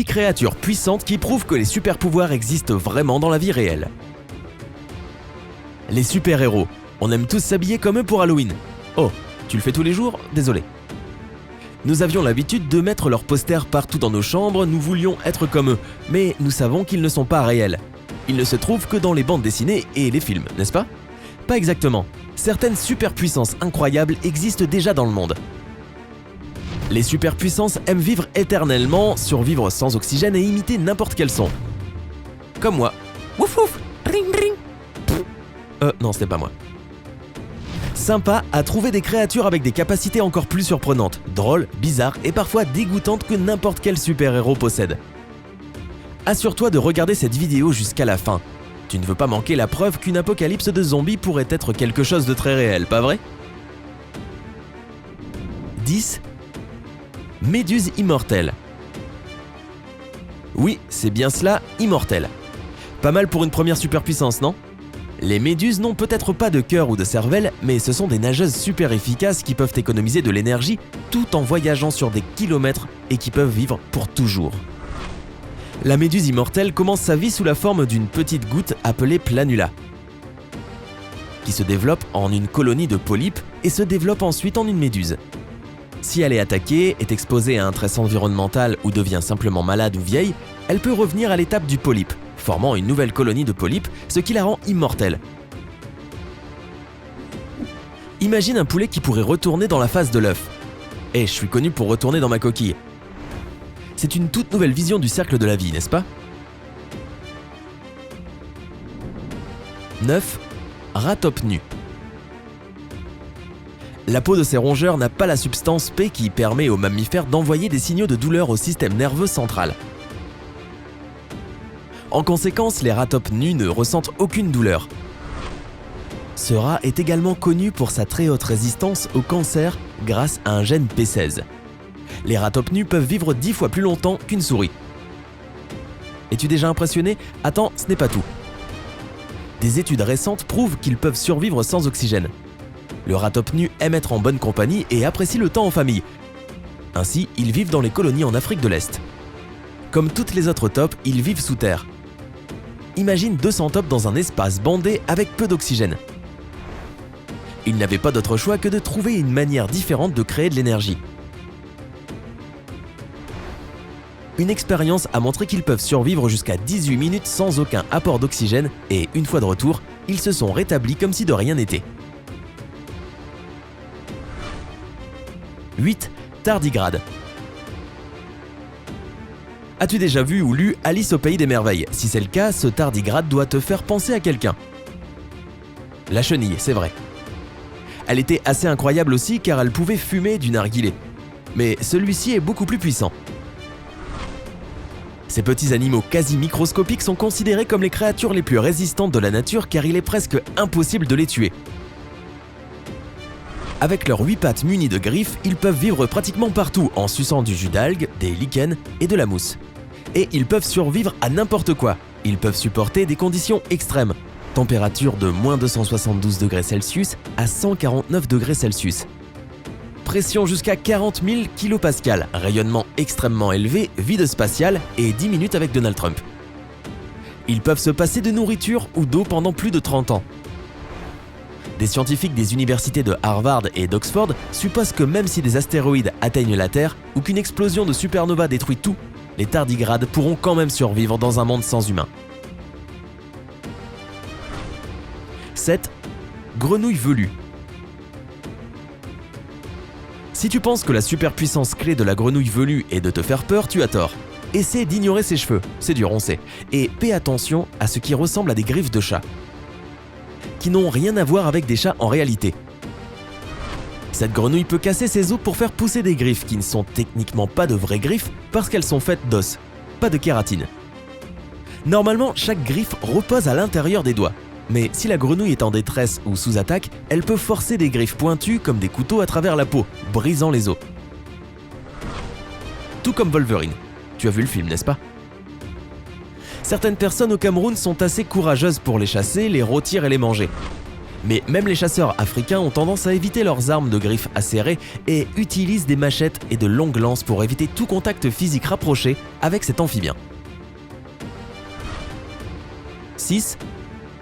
créatures puissantes qui prouvent que les super-pouvoirs existent vraiment dans la vie réelle. Les super-héros. On aime tous s'habiller comme eux pour Halloween. Oh, tu le fais tous les jours? Désolé. Nous avions l'habitude de mettre leurs posters partout dans nos chambres, nous voulions être comme eux, mais nous savons qu'ils ne sont pas réels. Ils ne se trouvent que dans les bandes dessinées et les films, n'est-ce pas? Pas exactement. Certaines superpuissances incroyables existent déjà dans le monde. Les superpuissances aiment vivre éternellement, survivre sans oxygène et imiter n'importe quel son. Comme moi. Wouf wouf, ring ring. Non, c'était pas moi. Sympa à trouver des créatures avec des capacités encore plus surprenantes, drôles, bizarres et parfois dégoûtantes que n'importe quel super-héros possède. Assure-toi de regarder cette vidéo jusqu'à la fin. Tu ne veux pas manquer la preuve qu'une apocalypse de zombies pourrait être quelque chose de très réel, pas vrai? 10. Méduse immortelle. Oui, c'est bien cela, immortelle. Pas mal pour une première superpuissance, non? Les méduses n'ont peut-être pas de cœur ou de cervelle, mais ce sont des nageuses super efficaces qui peuvent économiser de l'énergie tout en voyageant sur des kilomètres et qui peuvent vivre pour toujours. La méduse immortelle commence sa vie sous la forme d'une petite goutte appelée planula, qui se développe en une colonie de polypes et se développe ensuite en une méduse. Si elle est attaquée, est exposée à un stress environnemental ou devient simplement malade ou vieille, elle peut revenir à l'étape du polype, formant une nouvelle colonie de polypes, ce qui la rend immortelle. Imagine un poulet qui pourrait retourner dans la phase de l'œuf. Je suis connu pour retourner dans ma coquille. C'est une toute nouvelle vision du cercle de la vie, n'est-ce pas? 9. Rataupe nu. La peau de ces rongeurs n'a pas la substance P qui permet aux mammifères d'envoyer des signaux de douleur au système nerveux central. En conséquence, les rataupes nus ne ressentent aucune douleur. Ce rat est également connu pour sa très haute résistance au cancer grâce à un gène P16. Les rataupes nus peuvent vivre 10 fois plus longtemps qu'une souris. Es-tu déjà impressionné? Attends, ce n'est pas tout. Des études récentes prouvent qu'ils peuvent survivre sans oxygène. Le rataupe nu aime être en bonne compagnie et apprécie le temps en famille. Ainsi, ils vivent dans les colonies en Afrique de l'Est. Comme toutes les autres taupes, ils vivent sous terre. Imagine 200 taupes dans un espace bandé avec peu d'oxygène. Ils n'avaient pas d'autre choix que de trouver une manière différente de créer de l'énergie. Une expérience a montré qu'ils peuvent survivre jusqu'à 18 minutes sans aucun apport d'oxygène et une fois de retour, ils se sont rétablis comme si de rien n'était. 8. Tardigrade. As-tu déjà vu ou lu Alice au pays des merveilles? Si c'est le cas, ce tardigrade doit te faire penser à quelqu'un. La chenille, c'est vrai. Elle était assez incroyable aussi car elle pouvait fumer du narguilé. Mais celui-ci est beaucoup plus puissant. Ces petits animaux quasi microscopiques sont considérés comme les créatures les plus résistantes de la nature car il est presque impossible de les tuer. Avec leurs 8 pattes munies de griffes, ils peuvent vivre pratiquement partout en suçant du jus d'algues, des lichens et de la mousse. Et ils peuvent survivre à n'importe quoi. Ils peuvent supporter des conditions extrêmes. Température de moins 272 degrés Celsius à 149 degrés Celsius. Pression jusqu'à 40 000 kPa, rayonnement extrêmement élevé, vide spatial et 10 minutes avec Donald Trump. Ils peuvent se passer de nourriture ou d'eau pendant plus de 30 ans. Des scientifiques des universités de Harvard et d'Oxford supposent que même si des astéroïdes atteignent la Terre ou qu'une explosion de supernova détruit tout, les tardigrades pourront quand même survivre dans un monde sans humains. 7. Grenouille velue. Si tu penses que la superpuissance clé de la grenouille velue est de te faire peur, tu as tort. Essaie d'ignorer ses cheveux, c'est dur on sait, et fais attention à ce qui ressemble à des griffes de chat, qui n'ont rien à voir avec des chats en réalité. Cette grenouille peut casser ses os pour faire pousser des griffes qui ne sont techniquement pas de vraies griffes parce qu'elles sont faites d'os, pas de kératine. Normalement, chaque griffe repose à l'intérieur des doigts, mais si la grenouille est en détresse ou sous attaque, elle peut forcer des griffes pointues comme des couteaux à travers la peau, brisant les os. Tout comme Wolverine. Tu as vu le film, n'est-ce pas? Certaines personnes au Cameroun sont assez courageuses pour les chasser, les rôtir et les manger. Mais même les chasseurs africains ont tendance à éviter leurs armes de griffes acérées et utilisent des machettes et de longues lances pour éviter tout contact physique rapproché avec cet amphibien. 6.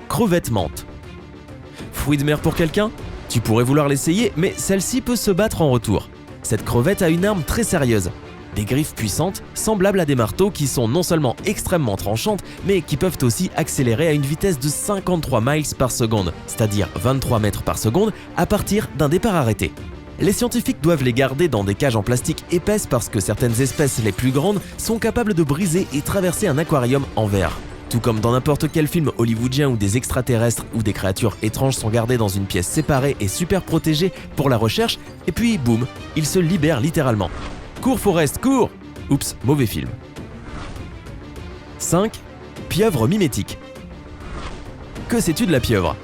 Crevette menthe. Fruit de mer pour quelqu'un? Tu pourrais vouloir l'essayer, mais celle-ci peut se battre en retour. Cette crevette a une arme très sérieuse. Des griffes puissantes, semblables à des marteaux qui sont non seulement extrêmement tranchantes, mais qui peuvent aussi accélérer à une vitesse de 53 miles par seconde, c'est-à-dire 23 mètres par seconde, à partir d'un départ arrêté. Les scientifiques doivent les garder dans des cages en plastique épaisses parce que certaines espèces les plus grandes sont capables de briser et traverser un aquarium en verre. Tout comme dans n'importe quel film hollywoodien où des extraterrestres ou des créatures étranges sont gardées dans une pièce séparée et super protégée pour la recherche, et puis boum, ils se libèrent littéralement. Cours Forrest, cours! Oups, mauvais film. 5. Pieuvre mimétique. Que sais-tu de la pieuvre?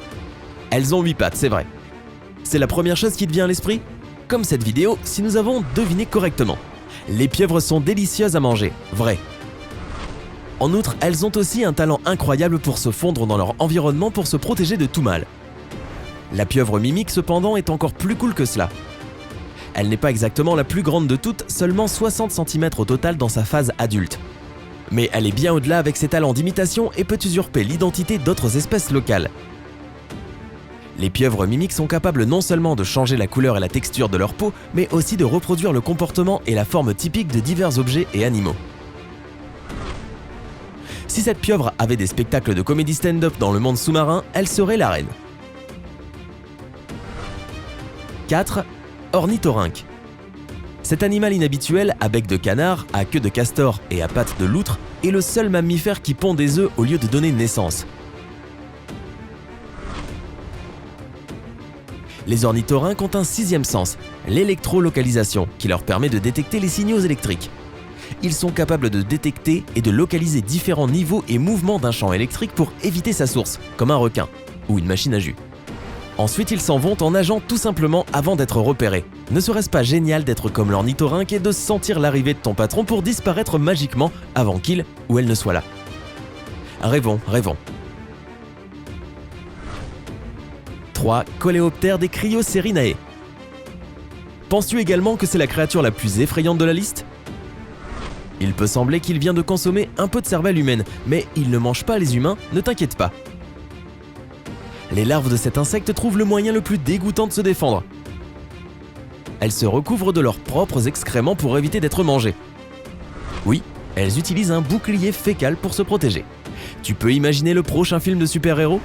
Elles ont 8 pattes, c'est vrai. C'est la première chose qui te vient à l'esprit? Comme cette vidéo, si nous avons deviné correctement. Les pieuvres sont délicieuses à manger, vrai. En outre, elles ont aussi un talent incroyable pour se fondre dans leur environnement pour se protéger de tout mal. La pieuvre mimique cependant est encore plus cool que cela. Elle n'est pas exactement la plus grande de toutes, seulement 60 cm au total dans sa phase adulte. Mais elle est bien au-delà avec ses talents d'imitation et peut usurper l'identité d'autres espèces locales. Les pieuvres mimiques sont capables non seulement de changer la couleur et la texture de leur peau, mais aussi de reproduire le comportement et la forme typique de divers objets et animaux. Si cette pieuvre avait des spectacles de comédie stand-up dans le monde sous-marin, elle serait la reine. 4. Ornithorynque. Cet animal inhabituel, à bec de canard, à queue de castor et à pattes de loutre, est le seul mammifère qui pond des œufs au lieu de donner naissance. Les ornithorynques ont un 6e sens, l'électrolocalisation, qui leur permet de détecter les signaux électriques. Ils sont capables de détecter et de localiser différents niveaux et mouvements d'un champ électrique pour éviter sa source, comme un requin ou une machine à jus. Ensuite, ils s'en vont en nageant tout simplement avant d'être repérés. Ne serait-ce pas génial d'être comme l'ornithorynque et de sentir l'arrivée de ton patron pour disparaître magiquement avant qu'il ou elle ne soit là? Rêvons, rêvons. 3. Coléoptère des Criocerinae. Penses-tu également que c'est la créature la plus effrayante de la liste? Il peut sembler qu'il vient de consommer un peu de cervelle humaine, mais il ne mange pas les humains, ne t'inquiète pas. Les larves de cet insecte trouvent le moyen le plus dégoûtant de se défendre. Elles se recouvrent de leurs propres excréments pour éviter d'être mangées. Oui, elles utilisent un bouclier fécal pour se protéger. Tu peux imaginer le prochain film de super-héros?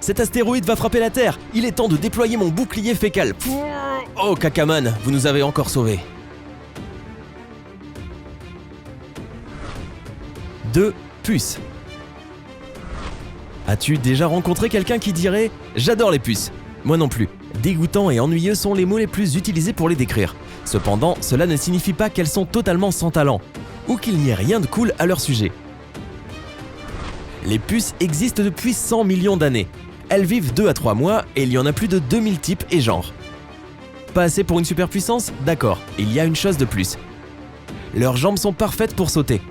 Cet astéroïde va frapper la Terre, il est temps de déployer mon bouclier fécal. Oh Cacaman, vous nous avez encore sauvés. 2. Puces. As-tu déjà rencontré quelqu'un qui dirait « J'adore les puces ». Moi non plus. Dégoûtant et ennuyeux sont les mots les plus utilisés pour les décrire. Cependant, cela ne signifie pas qu'elles sont totalement sans talent, ou qu'il n'y ait rien de cool à leur sujet. Les puces existent depuis 100 millions d'années. Elles vivent 2 à 3 mois et il y en a plus de 2000 types et genres. Pas assez pour une superpuissance? D'accord, il y a une chose de plus. Leurs jambes sont parfaites pour sauter.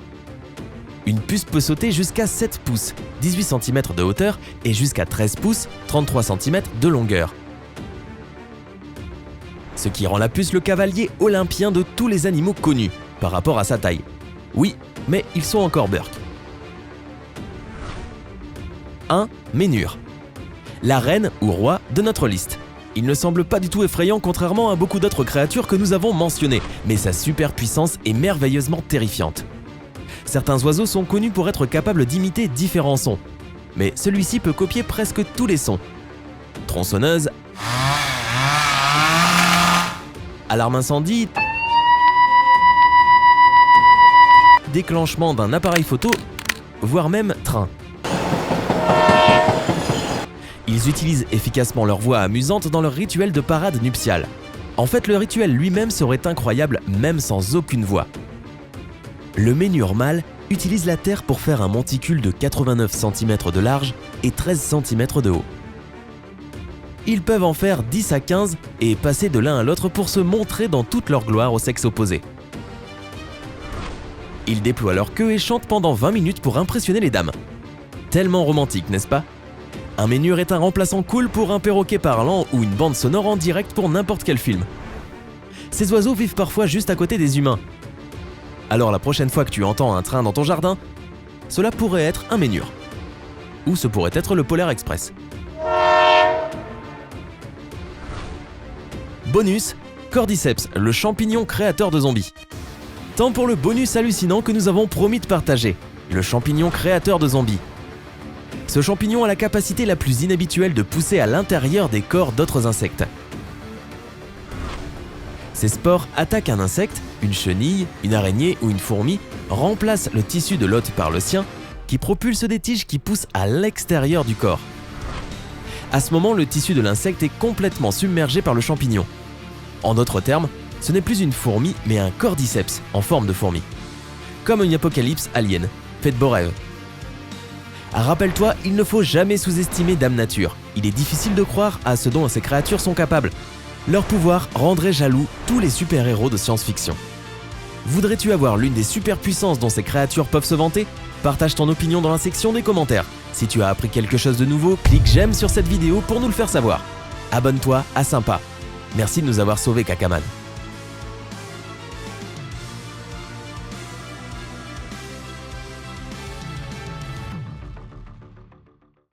Une puce peut sauter jusqu'à 7 pouces, 18 cm de hauteur et jusqu'à 13 pouces, 33 cm de longueur. Ce qui rend la puce le cavalier olympien de tous les animaux connus, par rapport à sa taille. Oui, mais ils sont encore burk. 1. Ménure. La reine ou roi de notre liste. Il ne semble pas du tout effrayant contrairement à beaucoup d'autres créatures que nous avons mentionnées, mais sa superpuissance est merveilleusement terrifiante. Certains oiseaux sont connus pour être capables d'imiter différents sons, mais celui-ci peut copier presque tous les sons. Tronçonneuse, alarme incendie, déclenchement d'un appareil photo, voire même train. Ils utilisent efficacement leur voix amusante dans leur rituel de parade nuptiale. En fait, le rituel lui-même serait incroyable même sans aucune voix. Le ménure mâle utilise la terre pour faire un monticule de 89 cm de large et 13 cm de haut. Ils peuvent en faire 10 à 15 et passer de l'un à l'autre pour se montrer dans toute leur gloire au sexe opposé. Ils déploient leur queue et chantent pendant 20 minutes pour impressionner les dames. Tellement romantique, n'est-ce pas? Un ménure est un remplaçant cool pour un perroquet parlant ou une bande sonore en direct pour n'importe quel film. Ces oiseaux vivent parfois juste à côté des humains. Alors la prochaine fois que tu entends un train dans ton jardin, cela pourrait être un ménure. Ou ce pourrait être le Polar Express. Bonus, Cordyceps, le champignon créateur de zombies. Tant pour le bonus hallucinant que nous avons promis de partager, le champignon créateur de zombies. Ce champignon a la capacité la plus inhabituelle de pousser à l'intérieur des corps d'autres insectes. Ces spores attaquent un insecte, une chenille, une araignée ou une fourmi, remplacent le tissu de l'hôte par le sien, qui propulse des tiges qui poussent à l'extérieur du corps. À ce moment, le tissu de l'insecte est complètement submergé par le champignon. En d'autres termes, ce n'est plus une fourmi, mais un cordyceps en forme de fourmi. Comme une apocalypse alien. Fais de beaux rêves. Rappelle-toi, il ne faut jamais sous-estimer Dame Nature. Il est difficile de croire à ce dont ces créatures sont capables. Leur pouvoir rendrait jaloux tous les super-héros de science-fiction. Voudrais-tu avoir l'une des super-puissances dont ces créatures peuvent se vanter? Partage ton opinion dans la section des commentaires. Si tu as appris quelque chose de nouveau, clique j'aime sur cette vidéo pour nous le faire savoir. Abonne-toi à Sympa. Merci de nous avoir sauvés, Kakaman.